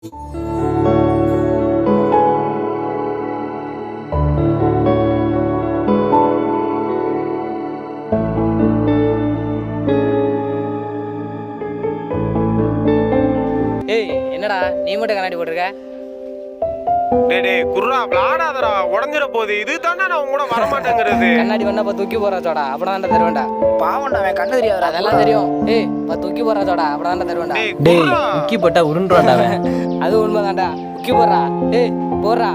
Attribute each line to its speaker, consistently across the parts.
Speaker 1: ஏய் என்னடா நீ மட்டும் கண்ணாடி போட்டிருக்க?
Speaker 2: டேய் குர்ரா விளாடாதடா, உடஞ்சிட போகுது. இது தானே நான் உங்க கூட வரமாட்டேங்கிறது.
Speaker 1: கண்ணாடி வேணா தூக்கி போறாச்சோடா, அப்படிதான் தருவேன்டா.
Speaker 3: பாவம்டா, அவன் கண்ணு தெரியாதுடா.
Speaker 1: அதெல்லாம் தெரியும். ஏய் தூக்கி போறாச்சோடா, அப்படிதான் தருவேன்டா.
Speaker 4: டேய் முக்கி போட்டா உருண்டுவான்டா அவன்.
Speaker 1: அது உண்மைதான்டா. முக்கி போடுறா. ஏய் போடுறா.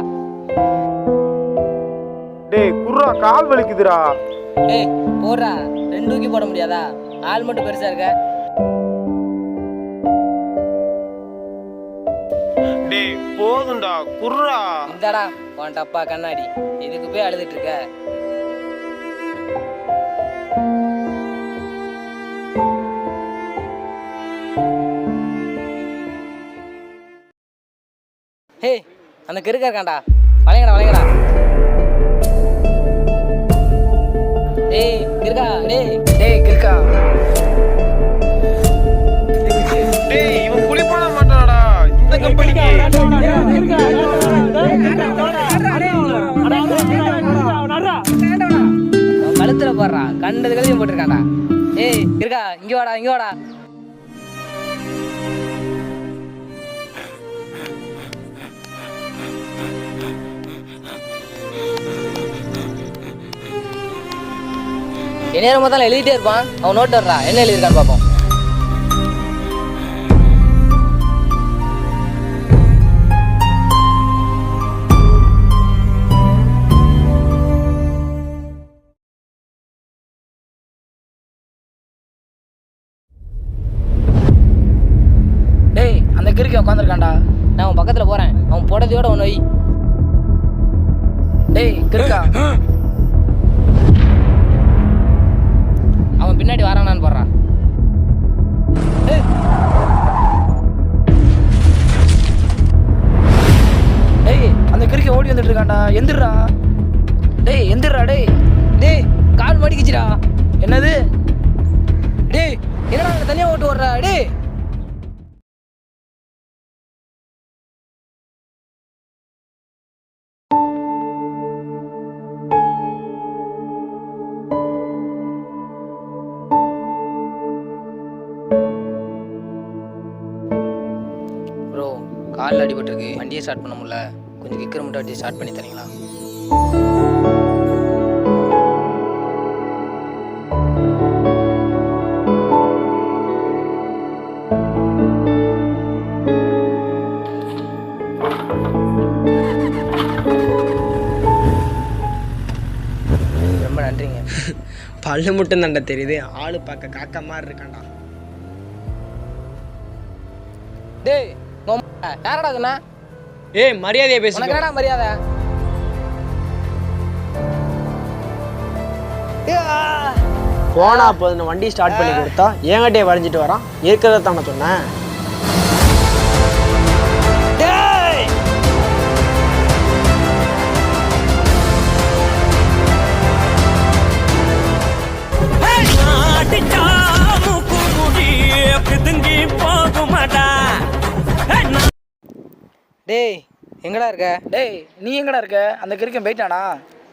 Speaker 2: டேய் குர்ரா கால் வலிக்குதுடா.
Speaker 1: ஏய் போடுறா. 2 தூக்கி போட முடியாதா? ஆள் மட்டும் பெருசா இருக்க.
Speaker 2: டேய் போதும்டா குர்ரா.
Speaker 1: இந்தாடா உன் டப்பா கண்ணாடி. இதுக்கு போய் அழுதுட்டு இருக்க. ஹே அந்த கிறுக்க இருக்கான்டா, வளைங்கடா. டேய் கிறுக்கா.
Speaker 3: டேய் கிறுக்கா.
Speaker 2: டேய் இவன் குழி போட மாட்டானடா இந்த கம்பெனிக்கு.
Speaker 1: கழுத்துல போடுறா. கண்டது கழுதையும் போட்டிருக்கான்டா. ஏய் கிறுக்கா இங்க வாடா. நேரம் முதல்ல எழுதிட்டே இருப்பான். அவன் நோட் வர்றா, என்ன எழுதிருக்கான்னு பார்ப்போம்.
Speaker 3: டேய் அந்த கிறுக்கி உட்காந்துருக்கான்டா.
Speaker 1: நான் அவன் பக்கத்துல போறேன். அவன் போடதையோட ஒன்று வை.
Speaker 3: டேய் கிறுக்கா.
Speaker 1: அவன் பின்னாடி வரானான்னு போடுறான்.
Speaker 3: டேய் அந்த கிறுக்கி ஓடி வந்துட்டு இருக்கான்டா. எந்திரா.
Speaker 1: டேய் கால் மடிக்குச்சுடா.
Speaker 3: என்னது?
Speaker 1: டேய் என்னடா தனியா ஓட்டு ஓடுறா? டேய் ப்ரோ காலில் அடிபட்டிருக்கு. வண்டியை ஸ்டார்ட் பண்ண முடியல. கொஞ்சம் கிக்கர் மட்டும் வண்டியை ஸ்டார்ட் பண்ணி தரீங்களா? ரொம்ப நன்றிங்க.
Speaker 4: பல்லு மட்டும் தாண்டா தெரியுது, ஆளு பார்க்க காக்கா மாதிரி இருக்கான்டா.
Speaker 1: டேய் யாரடா சொன்ன?
Speaker 4: ஏய் மரியாதையா பேசு.
Speaker 1: உனக்கடா மரியாதை?
Speaker 4: போனா போதும் வண்டி ஸ்டார்ட் பண்ணி கொடுத்தா என்கிட்டயே வரைஞ்சிட்டு வரான். இருக்கிறத தானே சொன்னேன்.
Speaker 1: டேய் எங்கடா இருக்க?
Speaker 3: டேய் நீ எங்கடா இருக்க? அந்த கிறுக்கன் போயிட்டானா?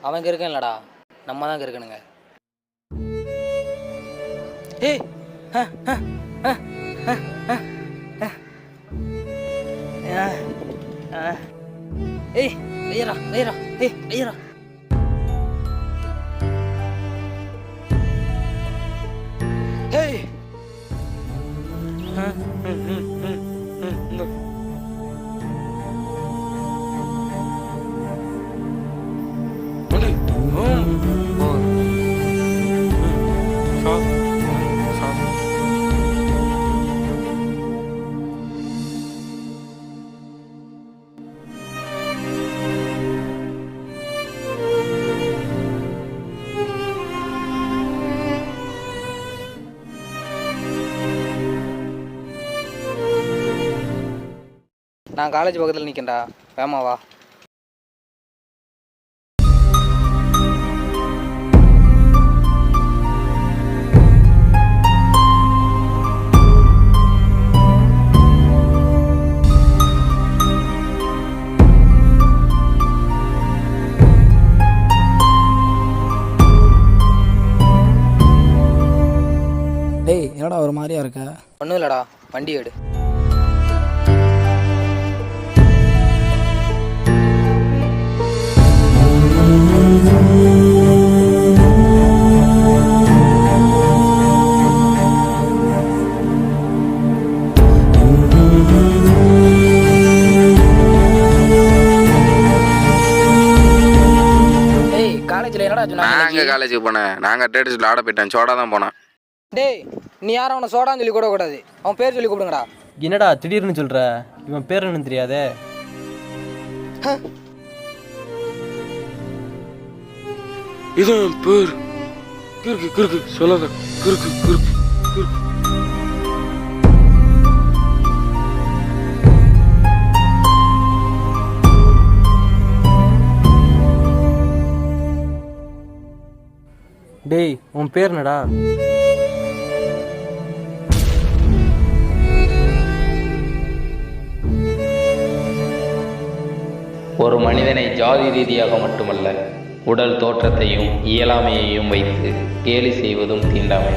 Speaker 1: அவன் இருக்கேன் இல்லடா, நம்ம தான் இருக்கணுங்க. ஏய் ஏய் ஐயரா ஏய் ஐயரா. ஏய் நான் காலேஜ் பக்கத்தில் நிற்கேன்டா, வேமா வா.
Speaker 3: ஏடா ஒரு மாதிரியா இருக்க?
Speaker 1: ஒன்றும் இல்லைடா, வண்டி எடு. ஏய், காலேஜில் என்னடா
Speaker 5: நான்
Speaker 1: சொன்னாங்க?
Speaker 5: எங்கே காலேஜுக்கு போனேன்? நாங்கள் ட்ரேடிஸ்ல ஆட போயிட்டேன், சோடா தான் போனேன்.
Speaker 1: டேய், நீ யாரும் அவனை சோடான்னு சொல்லி கூட கூடாது. அவன் பேர் சொல்லி கூப்பிடுங்கடா.
Speaker 6: என்னடா திடீர்னு சொல்கிற? இவன் பேர் என்னன்னு தெரியாதே.
Speaker 5: இதான் பேர் கிறுக்கு கிறுக்கு சொல்லாத கிறுக்கு கிறுக்கு கிறுக்கு.
Speaker 6: டேய் உன் பேர் என்னடா?
Speaker 7: ஒரு மனிதனை ஜாதி ரீதியாக மட்டுமல்ல, உடல் தோற்றத்தையும் இயலாமையையும் வைத்து கேலி செய்வதும் தீண்டாமை.